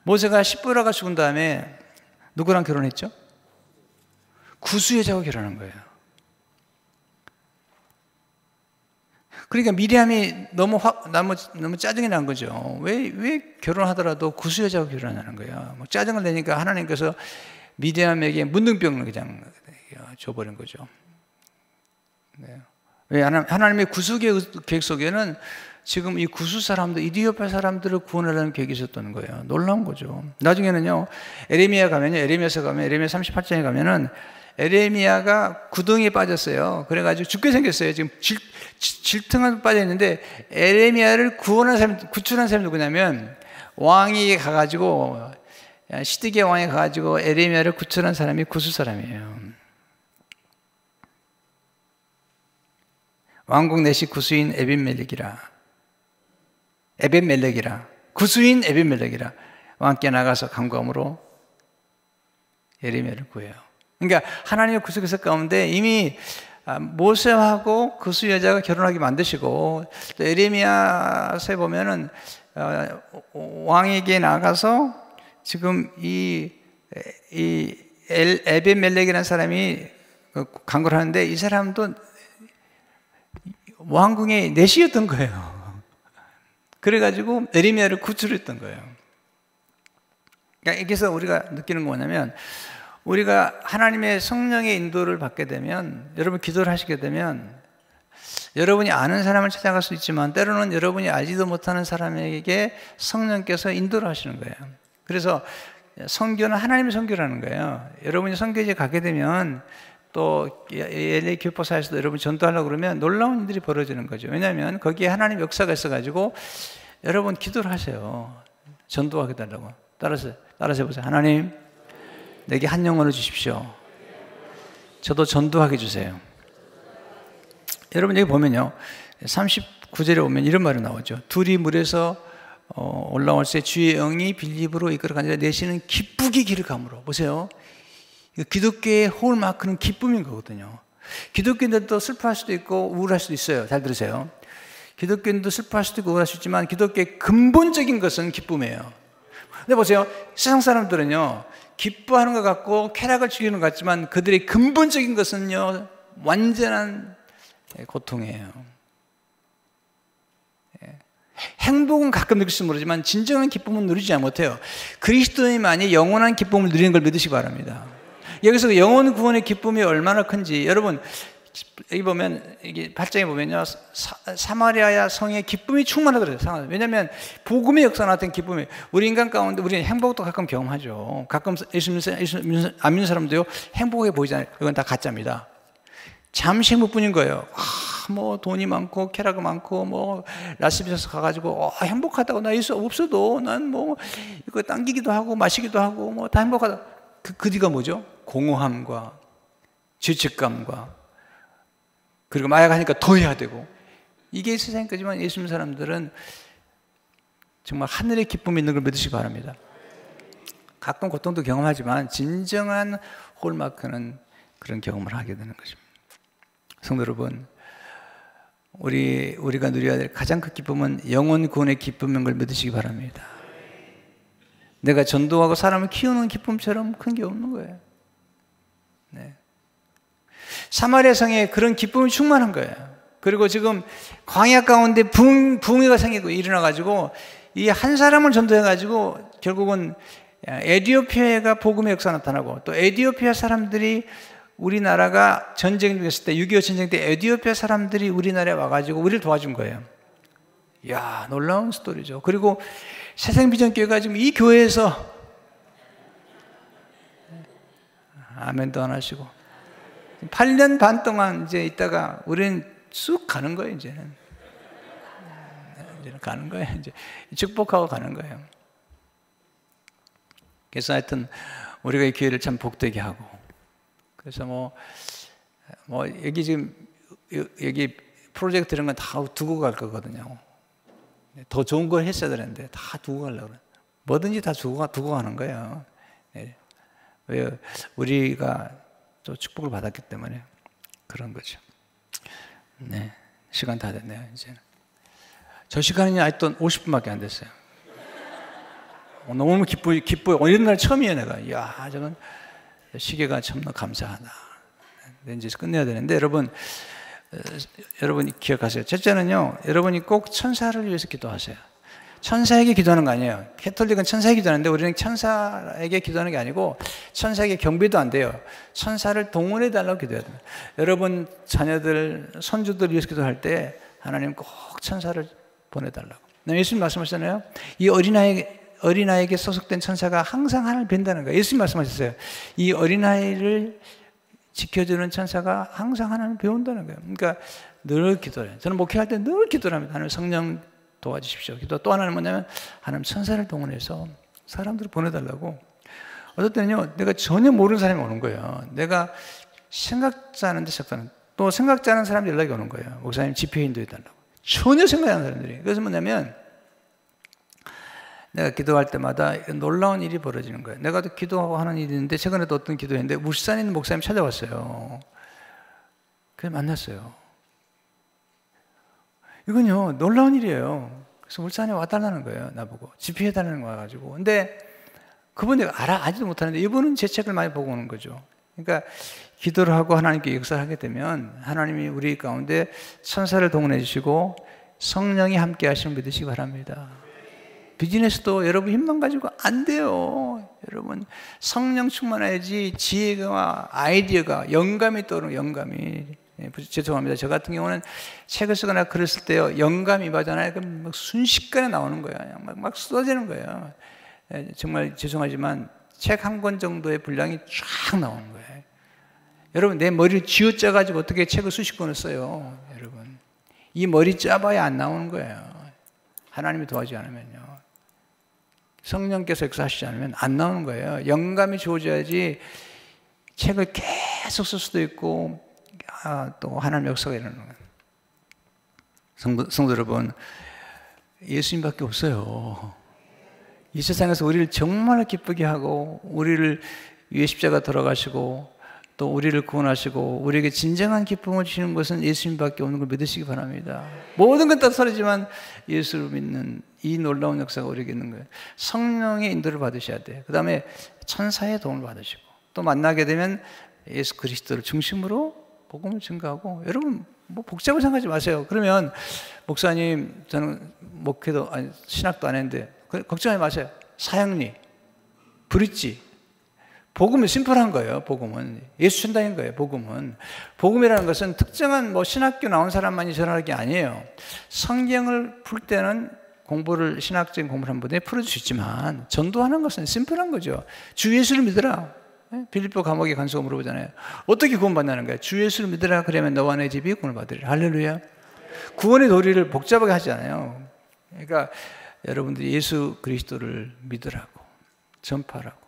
모세가 십보라가 죽은 다음에 누구랑 결혼했죠? 구수 여자와 결혼한 거예요. 그러니까 미리암이 너무 짜증이 난 거죠. 왜 결혼하더라도 구수 여자와 결혼하는 거예요. 뭐 짜증을 내니까 하나님께서 미디암에게 문둥병을 그냥 줘버린 거죠. 네. 왜 하나님의 구수 계획 속에는 지금 이 구수 사람들, 이디오피아 사람들을 구원하려는 계획이 있었던 거예요. 놀라운 거죠. 나중에는요, 에레미야 38장에 가면은 에레미야가 구덩이에 빠졌어요. 그래가지고 죽게 생겼어요. 지금 질투가 빠져 있는데 에레미야를 구출한 사람이 누구냐면 왕이 가가지고 시드기야 왕이 가가지고 에레미야를 구출한 사람이 구수 사람이에요. 왕국 내시 구수인 에벤멜렉이라 구수인 에벤멜렉이라 왕께 나가서 간구함으로 에레미야를 구해요. 그러니까 하나님의 구속에서 가운데 이미 모세하고 구수 여자가 결혼하게 만드시고 또 에레미야서에 보면은 왕에게 나가서 지금 이 에벤멜렉이라는 사람이 간구를 하는데 이 사람도 왕궁의 내시였던 거예요. 그래가지고 에레미야를 구출했던 거예요. 그러니까 여기서 우리가 느끼는 거 뭐냐면 우리가 하나님의 성령의 인도를 받게 되면 여러분 기도를 하시게 되면 여러분이 아는 사람을 찾아갈 수 있지만 때로는 여러분이 알지도 못하는 사람에게 성령께서 인도를 하시는 거예요. 그래서 선교는 하나님의 선교라는 거예요. 여러분이 선교지에 가게 되면 또 LA 교포사에서도 여러분 전도하려고 그러면 놀라운 일들이 벌어지는 거죠. 왜냐하면 거기에 하나님 역사가 있어가지고 여러분 기도를 하세요. 전도하게 달라고. 따라서 해보세요. 하나님, 내게 한 영혼을 주십시오. 저도 전도하게 주세요. 여러분 여기 보면요, 39절에 보면 이런 말이 나오죠. 둘이 물에서 올라올 때 주의 영이 빌립으로 이끌어가니라 내시는 기쁘게 길을 가므로. 보세요. 기독교의 홀마크는 기쁨인 거거든요. 기독교인들도 슬퍼할 수도 있고 우울할 수도 있어요. 잘 들으세요. 기독교인도 슬퍼할 수도 있고 우울할 수 있지만 기독교의 근본적인 것은 기쁨이에요. 근데 보세요. 세상 사람들은요, 기뻐하는 것 같고 쾌락을 즐기는 것 같지만 그들의 근본적인 것은요, 완전한 고통이에요. 행복은 가끔 느낄지 모르지만 진정한 기쁨은 누리지 못해요. 그리스도인만이 영원한 기쁨을 누리는 걸 믿으시기 바랍니다. 여기서 영혼 구원의 기쁨이 얼마나 큰지 여러분 여기 보면 이게 8장에 보면요, 사마리아 성의 기쁨이 충만하더라고요. 왜냐하면 복음의 역사 나타난 기쁨이, 우리 인간 가운데 우리는 행복도 가끔 경험하죠. 가끔 예수 안 믿는 사람도요 행복해 보이잖아요. 이건 다 가짜입니다. 잠시 행복뿐인 거예요. 뭐 돈이 많고 쾌락이 많고 뭐 라스베가스 가가지고 행복하다고, 나 예수 없어도 난 뭐 이거 당기기도 하고 마시기도 하고 뭐 다 행복하다. 그 뒤가 뭐죠? 공허함과 죄책감과 그리고 마약하니까 더 해야 되고, 이게 세상에 거지만 예수 믿는 사람들은 정말 하늘의 기쁨이 있는 걸 믿으시기 바랍니다. 가끔 고통도 경험하지만 진정한 홀마크는 그런 경험을 하게 되는 것입니다. 성도 여러분, 우리가 누려야 될 가장 큰 기쁨은 영혼 구원의 기쁨인 걸 믿으시기 바랍니다. 내가 전도하고 사람을 키우는 기쁨처럼 큰 게 없는 거예요. 네. 사마리아 성에 그런 기쁨이 충만한 거예요. 그리고 지금 광야 가운데 붕괴가 생기고 일어나가지고 이 한 사람을 전도해가지고 결국은 에티오피아가 복음의 역사가 나타나고, 또 에티오피아 사람들이 우리나라가 전쟁 중이었을 때 6.25 전쟁 때 에티오피아 사람들이 우리나라에 와가지고 우리를 도와준 거예요. 이야, 놀라운 스토리죠. 그리고 새생비전교회가 지금 이 교회에서 아멘도 안 하시고 8년 반 동안 이제 있다가 우리는 쑥 가는 거예요. 이제는 가는 거예요. 이제 축복하고 가는 거예요. 그래서 하여튼 우리가 이 기회를 참 복되게 하고, 그래서 뭐 여기 지금 여기 프로젝트 이런 건 다 두고 갈 거거든요. 더 좋은 걸 했어야 되는데 다 두고 가려고 그래. 뭐든지 다 두고 가는 거예요. 네. 왜? 우리가 또 축복을 받았기 때문에 그런 거죠. 네, 시간 다 됐네요. 이제는 저 시간이 아직도 50분밖에 안 됐어요. 너무 기뻐요. 이런 날 처음이에요, 내가. 이야, 저건 시계가 참나 감사하다. 이제 끝내야 되는데 여러분 기억하세요. 첫째는요, 여러분이 꼭 천사를 위해서 기도하세요. 천사에게 기도하는 거 아니에요. 캐톨릭은 천사에게 기도하는데 우리는 천사에게 기도하는 게 아니고 천사에게 경배도 안 돼요. 천사를 동원해 달라고 기도해야 돼요. 여러분 자녀들, 손주들 위해서 기도할 때 하나님 꼭 천사를 보내달라고. 예수님 말씀하셨잖아요. 이 어린아이에게 소속된 천사가 항상 하나님을 뵌다는 거예요. 예수님 말씀하셨어요. 이 어린아이를 지켜주는 천사가 항상 하나님을 배운다는 거예요. 그러니까 늘 기도해요. 저는 목회할 때 늘 기도를 합니다. 하나님 성령 도와주십시오. 기도. 또 하나는 뭐냐면 하나님 천사를 동원해서 사람들을 보내달라고. 어떨 때는요, 내가 전혀 모르는 사람이 오는 거예요. 내가 생각지 않은데 또 생각지 않은 사람이 연락이 오는 거예요. 목사님 집회 인도해 달라고. 전혀 생각지 않은 사람들이. 그래서 뭐냐면 내가 기도할 때마다 놀라운 일이 벌어지는 거예요. 내가 또 기도하고 하는 일이 있는데 최근에도 어떤 기도했는데 울산에 있는 목사님 찾아왔어요. 그래서 만났어요. 이건요, 놀라운 일이에요. 그래서 울산에 와달라는 거예요, 나보고. 집회해달라는 거 와가지고. 근데 그분 내가 알지도 못하는데 이분은 제 책을 많이 보고 오는 거죠. 그러니까 기도를 하고 하나님께 역사를 하게 되면 하나님이 우리 가운데 천사를 동원해 주시고 성령이 함께 하시는 믿으시기 바랍니다. 비즈니스도 여러분 힘만 가지고 안 돼요. 여러분 성령 충만해야지 지혜가 아이디어가 영감이 떠오르는 영감이. 죄송합니다. 저 같은 경우는 책을 쓰거나 글을 쓸 때요, 영감이 임하잖아요. 그럼 막 순식간에 나오는 거예요. 막 쏟아지는 거예요. 정말 죄송하지만 책 한 권 정도의 분량이 쫙 나오는 거예요. 여러분 내 머리를 쥐어짜가지고 어떻게 책을 수십 권을 써요. 여러분 이 머리 짜봐야 안 나오는 거예요. 하나님이 도와주지 않으면요, 성령께서 역사하시지 않으면 안 나오는 거예요. 영감이 주어져야지 책을 계속 쓸 수도 있고 또 하나님의 역사가 일어나는 거예요. 성도 여러분, 예수님밖에 없어요. 이 세상에서 우리를 정말 기쁘게 하고 우리를 위해 십자가 돌아가시고 또 우리를 구원하시고 우리에게 진정한 기쁨을 주시는 것은 예수님밖에 없는 걸 믿으시기 바랍니다. 모든 건 다 다르지만 예수를 믿는 이 놀라운 역사가 우리에게 있는 거예요. 성령의 인도를 받으셔야 돼요. 그 다음에 천사의 도움을 받으시고 또 만나게 되면 예수 그리스도를 중심으로 복음을 증거하고. 여러분 뭐 복잡하게 생각하지 마세요. 그러면 목사님 저는 목회도 신학도 안 했는데 걱정하지 마세요. 사형리, 브릿지, 복음은 심플한 거예요. 복음은 예수 전당인 거예요. 복음이라는 것은 특정한 뭐 신학교 나온 사람만이 전하는 게 아니에요. 성경을 풀 때는 신학적인 공부를 한 번에 풀어줄 수 있지만 전도하는 것은 심플한 거죠. 주 예수를 믿으라. 빌립보 감옥의 간수가 물어보잖아요. 어떻게 구원받는 거야? 주 예수를 믿으라. 그러면 너와 내 집이 구원을 받으리라. 할렐루야. 구원의 도리를 복잡하게 하지 않아요. 그러니까 여러분들이 예수 그리스도를 믿으라고, 전파라고.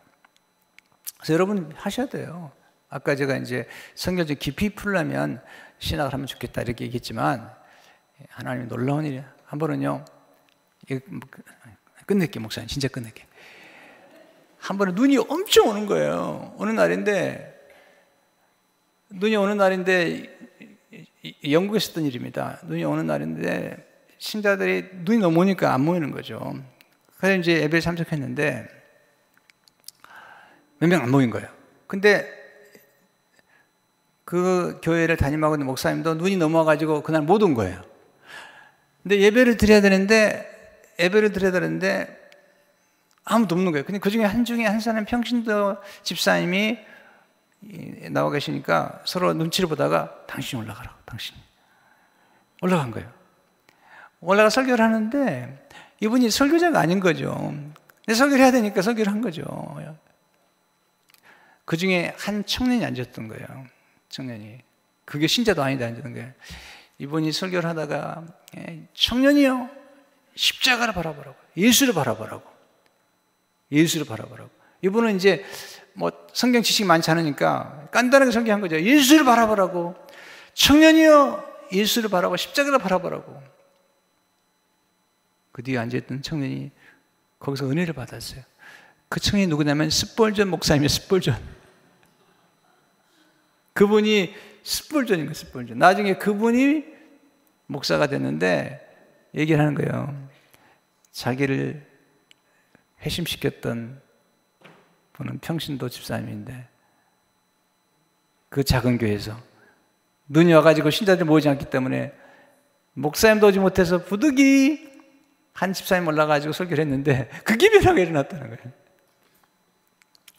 그래서 여러분 하셔야 돼요. 아까 제가 이제 성경 좀 깊이 풀려면 신학을 하면 좋겠다 이렇게 얘기했지만 하나님의 놀라운 일이야. 한 번은요, 끝낼게 목사님, 진짜 끝낼게. 한 번에 눈이 엄청 오는 거예요. 눈이 오는 날인데 영국에서 있었던 일입니다. 눈이 오는 날인데 신자들이 눈이 너무 오니까 안 모이는 거죠. 그래서 이제 예배에 참석했는데 몇 명 안 모인 거예요. 근데 그 교회를 담임하고 있는 목사님도 눈이 넘어와가지고 그날 못 온 거예요. 근데 예배를 드려야 되는데 아무도 없는 거예요. 근데 그 중에 한 사람 평신도 집사님이 나와 계시니까 서로 눈치를 보다가 당신이 올라가라고, 당신이. 올라간 거예요. 올라가 설교를 하는데 이분이 설교자가 아닌 거죠. 근데 설교를 해야 되니까 설교를 한 거죠. 그 중에 한 청년이 앉았던 거예요. 청년이. 그게 신자도 아닌데 앉았던 거예요. 이분이 설교를 하다가 청년이요, 십자가를 바라보라고, 예수를 바라보라고. 이분은 이제 뭐 성경 지식이 많지 않으니까 간단하게 설교한 거죠. 예수를 바라보라고. 청년이요, 예수를 바라보고 십자가를 바라보라고. 그 뒤에 앉아있던 청년이 거기서 은혜를 받았어요. 그 청년이 누구냐면 스폴전 목사님이에요. 스폴전. 그분이 스폴전인 거예요. 스폴전. 나중에 그분이 목사가 됐는데 얘기를 하는 거예요. 자기를 회심시켰던 분은 평신도 집사님인데 그 작은 교회에서 눈이 와가지고 신자들 모이지 않기 때문에 목사님도 오지 못해서 부득이 한 집사님 올라가지고 설교를 했는데 그 기별하고 일어났다는 거예요.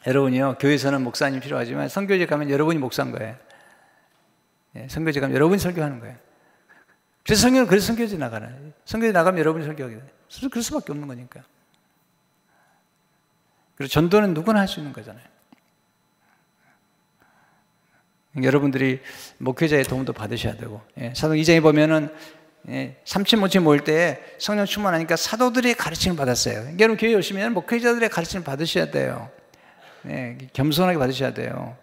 여러분이요, 교회에서는 목사님 필요하지만 선교제 가면 여러분이 목사인 거예요. 선교제 가면 여러분이 설교하는 거예요. 그래서 성경은 그래서 선교제 나가는, 선교제 나가면 여러분이 설교하게 돼요. 그럴 수밖에 없는 거니까. 그리고 전도는 누구나 할 수 있는 거잖아요. 여러분들이 목회자의 도움도 받으셔야 되고, 사도행 2장에 보면은 3천 모치 모일 때 성령 충만하니까 사도들의 가르침을 받았어요. 여러분 교회 오시면 목회자들의 가르침을 받으셔야 돼요. 겸손하게 받으셔야 돼요.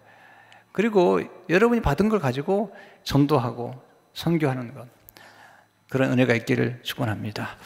그리고 여러분이 받은 걸 가지고 전도하고 선교하는 것, 그런 은혜가 있기를 축원합니다.